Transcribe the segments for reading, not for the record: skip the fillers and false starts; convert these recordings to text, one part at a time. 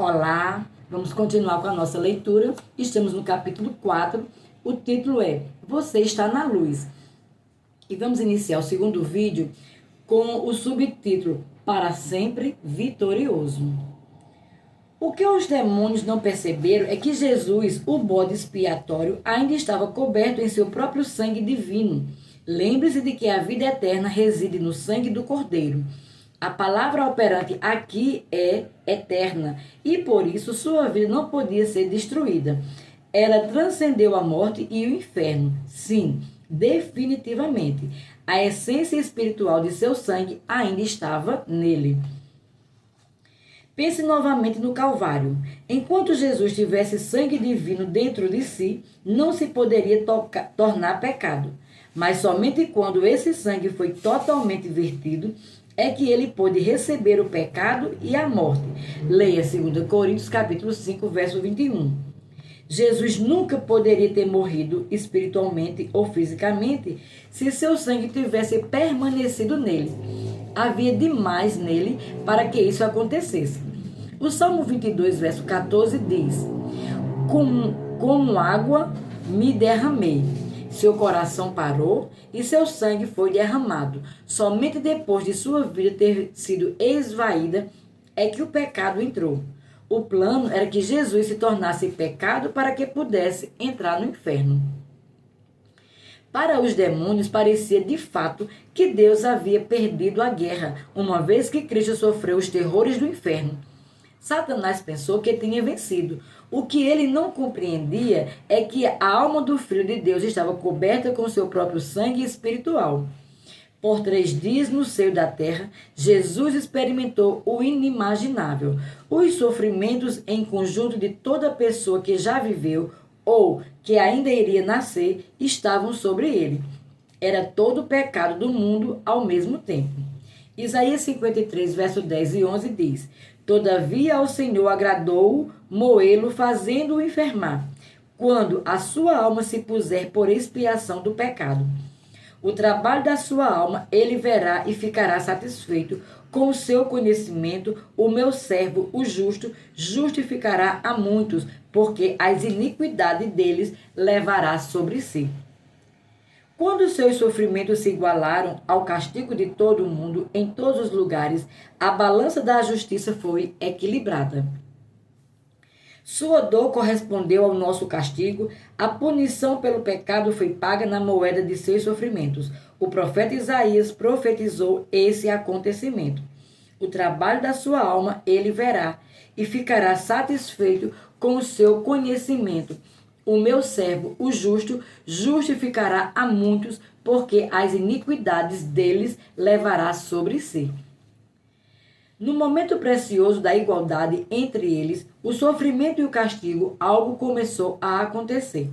Olá, vamos continuar com a nossa leitura. Estamos no capítulo 4. O título é Você está na luz. E vamos iniciar o segundo vídeo com o subtítulo Para sempre vitorioso. O que os demônios não perceberam é que Jesus, o bode expiatório, ainda estava coberto em seu próprio sangue divino. Lembre-se de que a vida eterna reside no sangue do Cordeiro. A palavra operante aqui é eterna e por isso sua vida não podia ser destruída. Ela transcendeu a morte e o inferno. Sim, definitivamente. A essência espiritual de seu sangue ainda estava nele. Pense novamente no Calvário. Enquanto Jesus tivesse sangue divino dentro de si, não se poderia tornar pecado. Mas somente quando esse sangue foi totalmente vertido, é que ele pôde receber o pecado e a morte. Leia 2 Coríntios capítulo 5, verso 21. Jesus nunca poderia ter morrido espiritualmente ou fisicamente se seu sangue tivesse permanecido nele. Havia demais nele para que isso acontecesse. O Salmo 22, verso 14 diz: Como água me derramei. Seu coração parou e seu sangue foi derramado. Somente depois de sua vida ter sido esvaída é que o pecado entrou. O plano era que Jesus se tornasse pecado para que pudesse entrar no inferno. Para os demônios, parecia de fato que Deus havia perdido a guerra, uma vez que Cristo sofreu os terrores do inferno. Satanás pensou que tinha vencido. O que ele não compreendia é que a alma do Filho de Deus estava coberta com seu próprio sangue espiritual. Por 3 dias no seio da terra, Jesus experimentou o inimaginável. Os sofrimentos em conjunto de toda pessoa que já viveu ou que ainda iria nascer estavam sobre ele. Era todo o pecado do mundo ao mesmo tempo. Isaías 53, verso 10 e 11 diz: Todavia ao Senhor agradou moê-lo, fazendo-o enfermar, quando a sua alma se puser por expiação do pecado. O trabalho da sua alma ele verá e ficará satisfeito. Com o seu conhecimento, o meu servo, o justo, justificará a muitos, porque as iniquidades deles levará sobre si. Quando seus sofrimentos se igualaram ao castigo de todo o mundo, em todos os lugares, a balança da justiça foi equilibrada. Sua dor correspondeu ao nosso castigo, a punição pelo pecado foi paga na moeda de seus sofrimentos. O profeta Isaías profetizou esse acontecimento. O trabalho da sua alma ele verá e ficará satisfeito com o seu conhecimento. O meu servo, o justo, justificará a muitos, porque as iniquidades deles levará sobre si. No momento precioso da igualdade entre eles, o sofrimento e o castigo, algo começou a acontecer.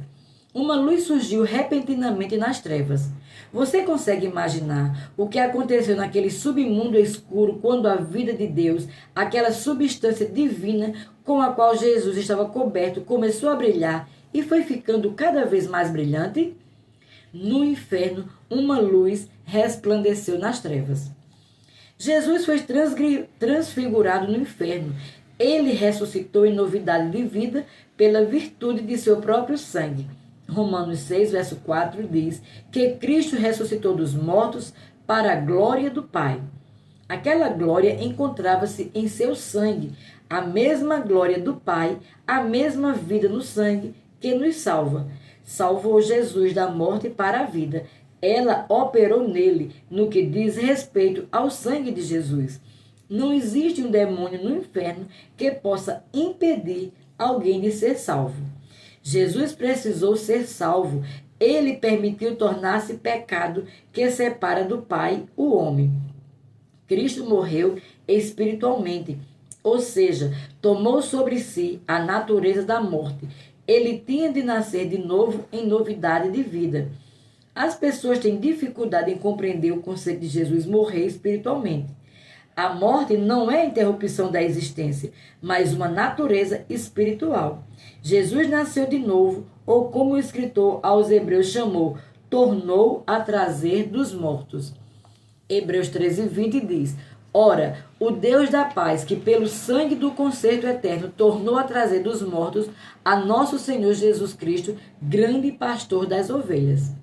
Uma luz surgiu repentinamente nas trevas. Você consegue imaginar o que aconteceu naquele submundo escuro quando a vida de Deus, aquela substância divina com a qual Jesus estava coberto, começou a brilhar e foi ficando cada vez mais brilhante? No inferno, uma luz resplandeceu nas trevas. Jesus foi transfigurado no inferno. Ele ressuscitou em novidade de vida pela virtude de seu próprio sangue. Romanos 6, verso 4 diz que Cristo ressuscitou dos mortos para a glória do Pai. Aquela glória encontrava-se em seu sangue, a mesma glória do Pai, a mesma vida no sangue que nos salva. Salvou Jesus da morte para a vida. Ela operou nele no que diz respeito ao sangue de Jesus. Não existe um demônio no inferno que possa impedir alguém de ser salvo. Jesus precisou ser salvo. Ele permitiu tornar-se pecado que separa do Pai o homem. Cristo morreu espiritualmente, ou seja, tomou sobre si a natureza da morte. Ele tinha de nascer de novo em novidade de vida. As pessoas têm dificuldade em compreender o conceito de Jesus morrer espiritualmente. A morte não é a interrupção da existência, mas uma natureza espiritual. Jesus nasceu de novo, ou como o escritor aos Hebreus chamou, tornou a trazer dos mortos. Hebreus 13:20 diz: Ora, o Deus da paz, que pelo sangue do concerto eterno tornou a trazer dos mortos a nosso Senhor Jesus Cristo, grande pastor das ovelhas.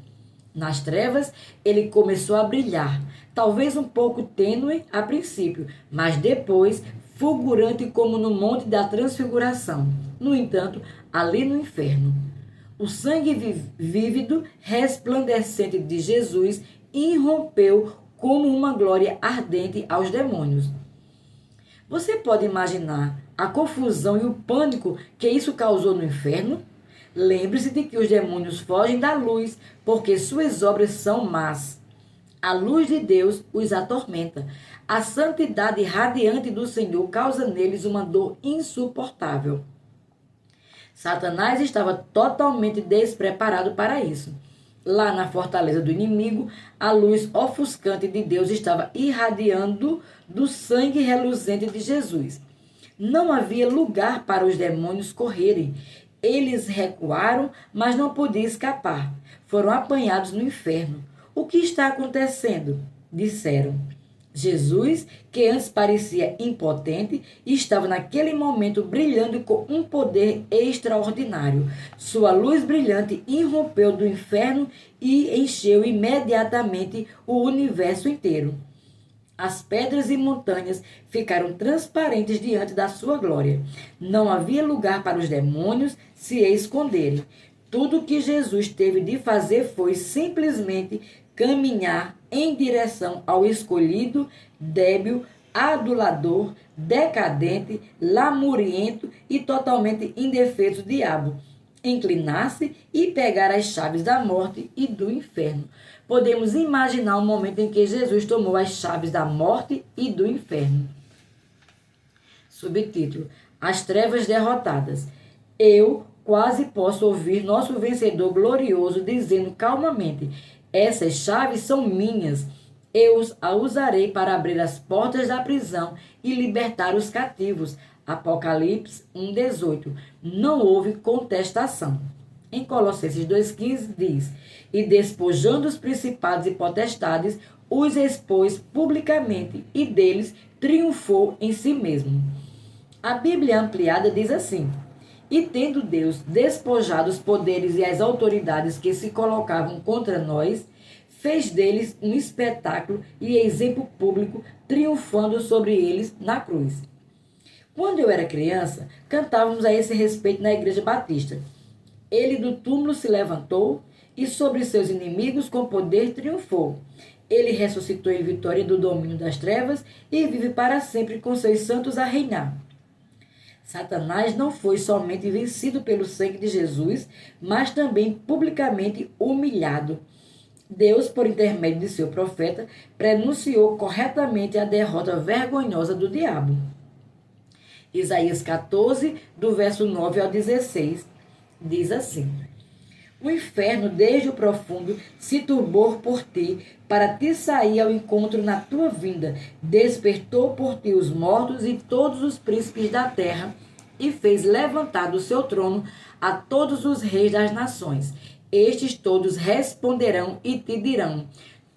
Nas trevas, ele começou a brilhar, talvez um pouco tênue a princípio, mas depois fulgurante como no Monte da Transfiguração. No entanto, ali no inferno, o sangue vívido, resplandecente de Jesus irrompeu como uma glória ardente aos demônios. Você pode imaginar a confusão e o pânico que isso causou no inferno? Lembre-se de que os demônios fogem da luz, porque suas obras são más. A luz de Deus os atormenta. A santidade radiante do Senhor causa neles uma dor insuportável. Satanás estava totalmente despreparado para isso. Lá na fortaleza do inimigo, a luz ofuscante de Deus estava irradiando do sangue reluzente de Jesus. Não havia lugar para os demônios correrem. Eles recuaram, mas não podiam escapar. Foram apanhados no inferno. O que está acontecendo? Disseram. Jesus, que antes parecia impotente, estava naquele momento brilhando com um poder extraordinário. Sua luz brilhante irrompeu do inferno e encheu imediatamente o universo inteiro. As pedras e montanhas ficaram transparentes diante da sua glória. Não havia lugar para os demônios se esconderem. Tudo o que Jesus teve de fazer foi simplesmente caminhar em direção ao escolhido, débil, adulador, decadente, lamuriento e totalmente indefeso diabo. Inclinar-se e pegar as chaves da morte e do inferno. Podemos imaginar o momento em que Jesus tomou as chaves da morte e do inferno. Subtítulo: As trevas derrotadas. Eu quase posso ouvir nosso vencedor glorioso dizendo calmamente: essas chaves são minhas. Eu a usarei para abrir as portas da prisão e libertar os cativos. Apocalipse 1,18. Não houve contestação. Em Colossenses 2,15 diz: e despojando os principados e potestades, os expôs publicamente e deles triunfou em si mesmo. A Bíblia ampliada diz assim: e tendo Deus despojado os poderes e as autoridades que se colocavam contra nós, fez deles um espetáculo e exemplo público, triunfando sobre eles na cruz. Quando eu era criança, cantávamos a esse respeito na Igreja Batista. Ele do túmulo se levantou e sobre seus inimigos com poder triunfou. Ele ressuscitou em vitória do domínio das trevas e vive para sempre com seus santos a reinar. Satanás não foi somente vencido pelo sangue de Jesus, mas também publicamente humilhado. Deus, por intermédio de seu profeta, prenunciou corretamente a derrota vergonhosa do diabo. Isaías 14, do verso 9 ao 16, diz assim: o inferno, desde o profundo, se turbou por ti, para te sair ao encontro na tua vinda. Despertou por ti os mortos e todos os príncipes da terra, e fez levantar do seu trono a todos os reis das nações. Estes todos responderão e te dirão: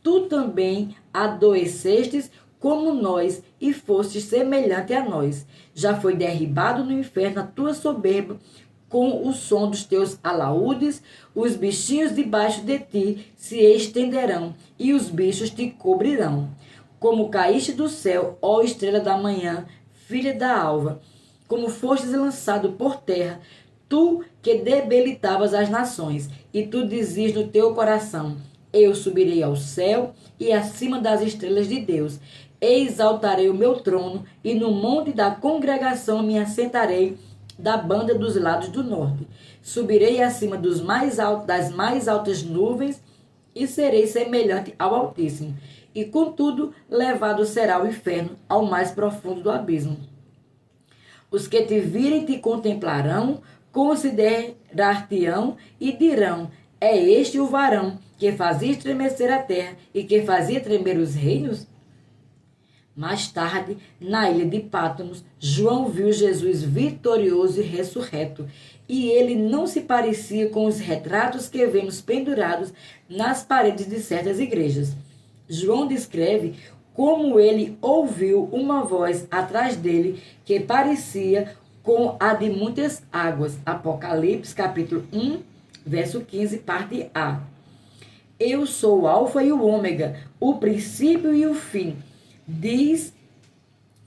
tu também adoecestes como nós, e fostes semelhante a nós. Já foi derribado no inferno a tua soberba, com o som dos teus alaúdes, os bichinhos debaixo de ti se estenderão, e os bichos te cobrirão. Como caíste do céu, ó estrela da manhã, filha da alva, como fostes lançado por terra, tu que debilitavas as nações, e tu dizias no teu coração: eu subirei ao céu e acima das estrelas de Deus. Exaltarei o meu trono, e no monte da congregação me assentarei da banda dos lados do norte. Subirei acima das mais altas nuvens, e serei semelhante ao Altíssimo. E contudo, levado será ao inferno, ao mais profundo do abismo. Os que te virem te contemplarão, considerar-te-ão e dirão: é este o varão que fazia estremecer a terra e que fazia tremer os reinos? Mais tarde, na ilha de Pátmos, João viu Jesus vitorioso e ressurreto, e ele não se parecia com os retratos que vemos pendurados nas paredes de certas igrejas. João descreve como ele ouviu uma voz atrás dele que parecia com a de muitas águas. Apocalipse, capítulo 1, verso 15, parte A. Eu sou o Alfa e o Ômega, o princípio e o fim, diz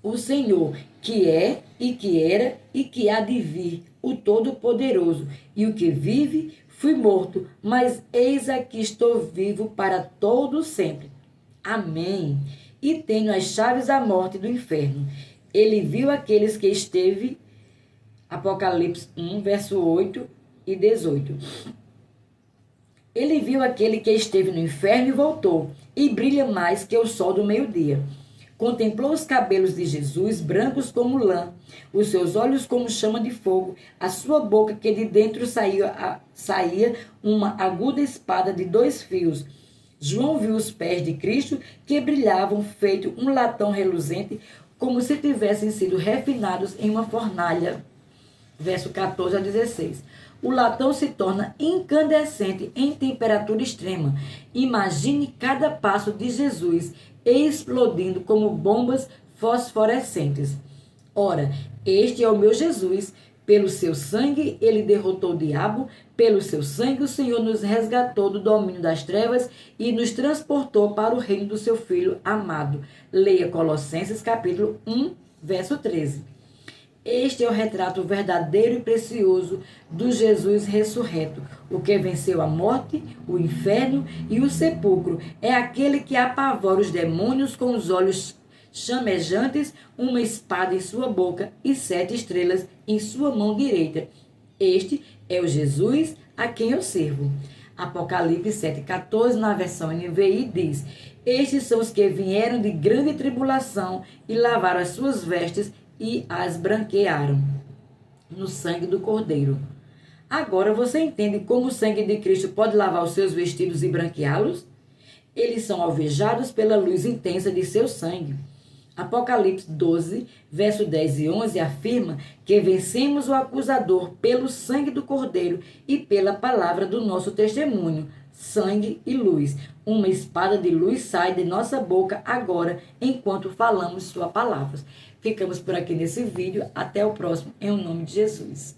o Senhor, que é e que era e que há de vir, o Todo-Poderoso. E o que vive, fui morto, mas eis aqui estou vivo para todo sempre. Amém. E tenho as chaves da morte e do inferno. Ele viu aqueles que esteve, Apocalipse 1, verso 8 e 18. Ele viu aquele que esteve no inferno e voltou, e brilha mais que o sol do meio-dia. Contemplou os cabelos de Jesus, brancos como lã, os seus olhos como chama de fogo, a sua boca que de dentro saía uma aguda espada de 2 fios. João viu os pés de Cristo que brilhavam feito um latão reluzente, como se tivessem sido refinados em uma fornalha. Verso 14 a 16. O latão se torna incandescente em temperatura extrema. Imagine cada passo de Jesus explodindo como bombas fosforescentes. Ora, este é o meu Jesus. Pelo seu sangue ele derrotou o diabo. Pelo seu sangue o Senhor nos resgatou do domínio das trevas e nos transportou para o reino do seu Filho amado. Leia Colossenses capítulo 1, verso 13. Este é o retrato verdadeiro e precioso do Jesus ressurreto, o que venceu a morte, o inferno e o sepulcro. É aquele que apavora os demônios com os olhos chamejantes, uma espada em sua boca e 7 estrelas em sua mão direita. Este é o Jesus a quem eu sirvo. Apocalipse 7,14, na versão NVI, diz: Estes são os que vieram de grande tribulação e lavaram as suas vestes e as branquearam no sangue do Cordeiro. Agora você entende como o sangue de Cristo pode lavar os seus vestidos e branqueá-los? Eles são alvejados pela luz intensa de seu sangue. Apocalipse 12, verso 10 e 11 afirma que vencemos o acusador pelo sangue do Cordeiro e pela palavra do nosso testemunho. Sangue e luz. Uma espada de luz sai de nossa boca agora, enquanto falamos sua palavra. Ficamos por aqui nesse vídeo. Até o próximo, em nome de Jesus.